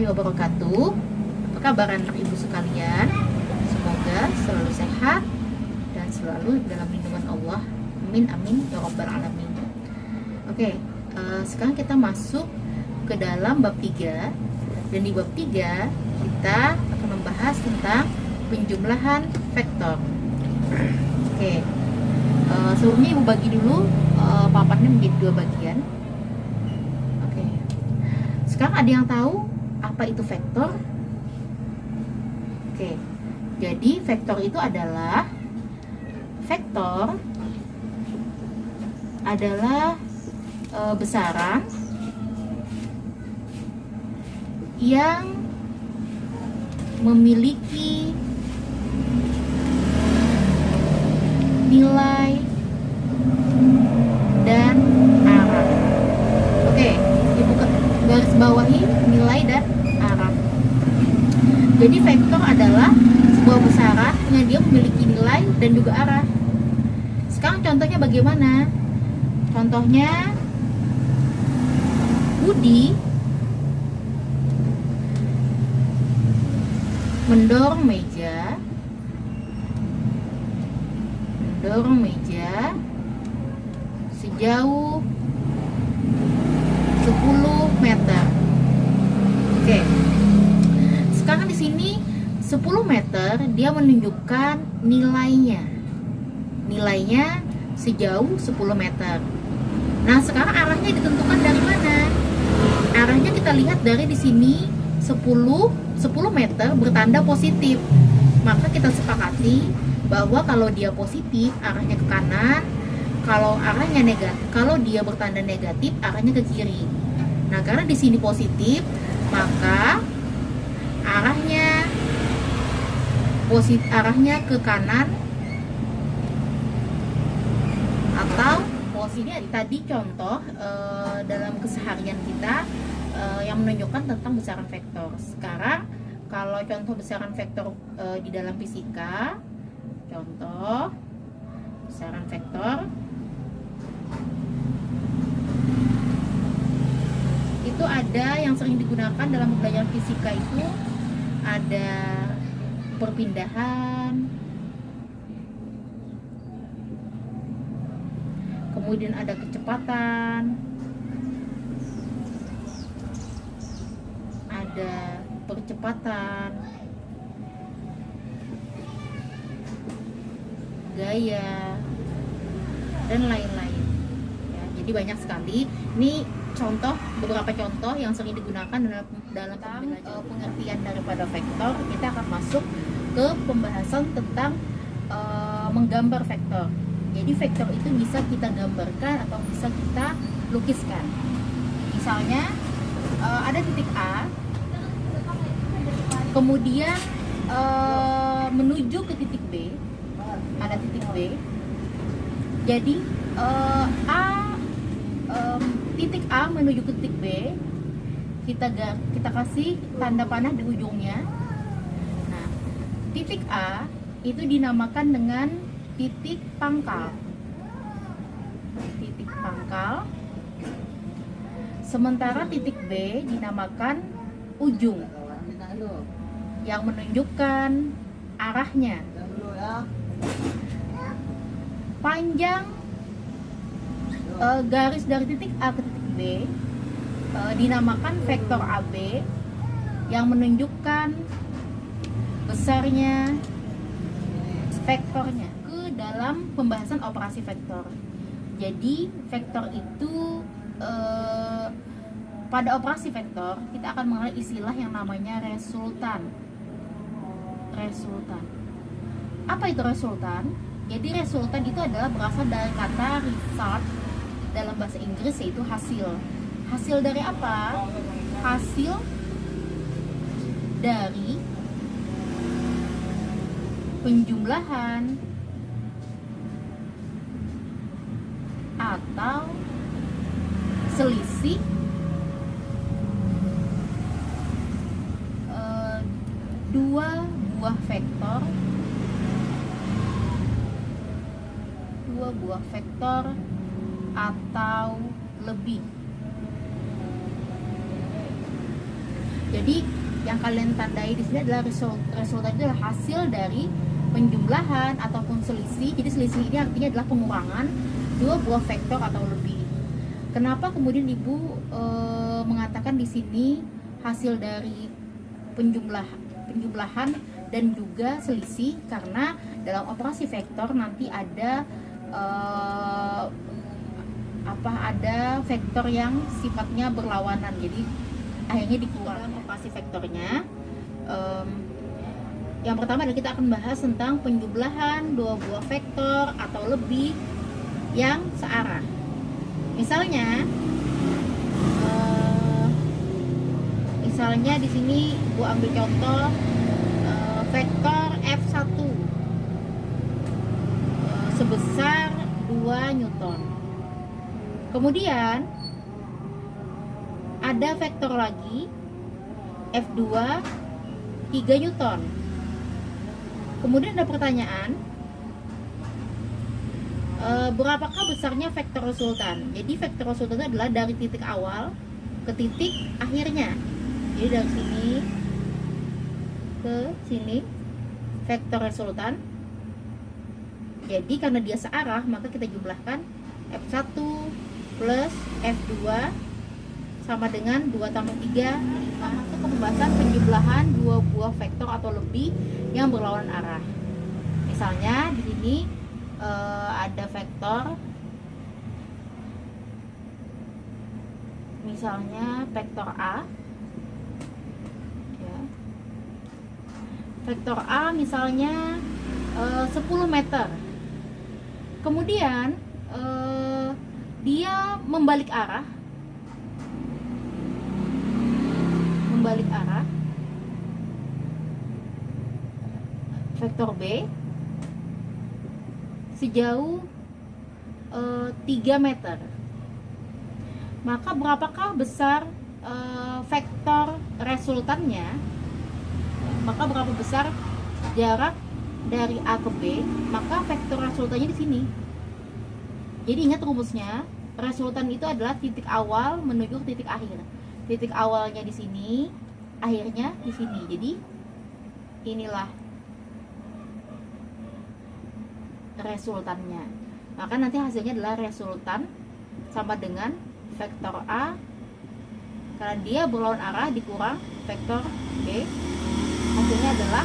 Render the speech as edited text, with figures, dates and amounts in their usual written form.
warahmatullahi wabarakatuh. Apa kabar anak ibu sekalian? Semoga selalu sehat dan selalu dalam lindungan Allah. Amin amin ya rabbal alamin. Oke, sekarang kita masuk ke dalam bab 3. Dan di bab 3 kita akan membahas tentang penjumlahan vektor. Oke, sebelumnya ibu bagi dulu papannya menjadi 2 bagian. Oke, sekarang ada yang tahu apa itu vektor? Oke, jadi vektor itu adalah besaran yang memiliki nilai dan arah. Oke, ibu garis bawahi nilai dan arah. Jadi vektor adalah sebuah besaran yang dia memiliki nilai dan juga arah. Sekarang contohnya bagaimana? Contohnya Budi mendorong meja sejauh 10 meter. Oke. Sekarang di sini 10 meter dia menunjukkan nilainya sejauh 10 meter. Nah, sekarang arahnya ditentukan dari mana? Arahnya kita lihat dari di sini 10 meter bertanda positif. Maka kita sepakati bahwa kalau dia positif arahnya ke kanan, kalau arahnya negatif, kalau dia bertanda negatif arahnya ke kiri. Nah, karena di sini positif, maka arahnya ke kanan atau posisinya. Tadi contoh dalam keseharian kita yang menunjukkan tentang besaran vektor. Sekarang kalau contoh besaran vektor di dalam fisika, contoh besaran vektor itu ada yang sering digunakan dalam pembelajaran fisika, itu ada perpindahan, kemudian ada kecepatan, ada percepatan, gaya, dan lain-lain ya, jadi banyak sekali. Ini beberapa contoh yang sering digunakan dalam pengertian daripada vektor. Kita akan masuk ke pembahasan tentang menggambar vektor. Jadi vektor itu bisa kita gambarkan atau bisa kita lukiskan. Misalnya ada titik A, kemudian menuju ke titik B, ada titik B. Jadi titik A menuju ke titik B, kita kasih tanda panah di ujungnya. Nah, titik A itu dinamakan dengan titik pangkal. Titik pangkal. Sementara titik B dinamakan ujung, yang menunjukkan arahnya. Panjang garis dari titik A ke titik B dinamakan vektor AB, yang menunjukkan besarnya vektornya. Ke dalam pembahasan operasi vektor. Jadi vektor itu pada operasi vektor kita akan mengenal istilah yang namanya resultan. Apa itu resultan? Jadi resultan itu adalah berasal dari kata result dalam bahasa Inggris, yaitu hasil. Hasil dari apa? Hasil dari penjumlahan atau selisih dua buah vektor atau lebih. Jadi yang kalian tandai di sini adalah resultan itu adalah hasil dari penjumlahan ataupun selisih. Jadi selisih ini artinya adalah pengurangan dua buah vektor atau lebih. Kenapa kemudian Ibu mengatakan di sini hasil dari penjumlahan dan juga selisih? Karena dalam operasi vektor nanti ada ada vektor yang sifatnya berlawanan. Jadi akhirnya dikurang operasi vektornya. Yang pertama adalah kita akan bahas tentang penjumlahan dua buah vektor atau lebih yang searah. Misalnya di sini Bu ambil contoh vektor F1 sebesar 2 Newton. Kemudian ada vektor lagi F2 3 Newton. Kemudian ada pertanyaan, berapakah besarnya vektor resultan? Jadi vektor resultan itu adalah dari titik awal ke titik akhirnya. Jadi dari sini ke sini vektor resultan. Jadi karena dia searah, maka kita jumlahkan F1 plus F2 sama dengan 2 tambah 3, 5. Itu pembahasan penjumlahan dua buah vektor atau lebih yang berlawanan arah. Misalnya di sini ada vektor, misalnya vektor A, ya. Vektor A misalnya 10 meter. Kemudian dia membalik arah, vektor B sejauh 3 meter. Maka berapakah besar vektor resultannya? Maka berapa besar jarak dari A ke B? Maka vektor resultannya di sini. Jadi ingat rumusnya, resultan itu adalah titik awal menuju titik akhir. Titik awalnya di sini, akhirnya di sini. Jadi inilah resultannya. Maka nanti hasilnya adalah resultan sama dengan vektor A, karena dia berlawan arah dikurang vektor B, hasilnya adalah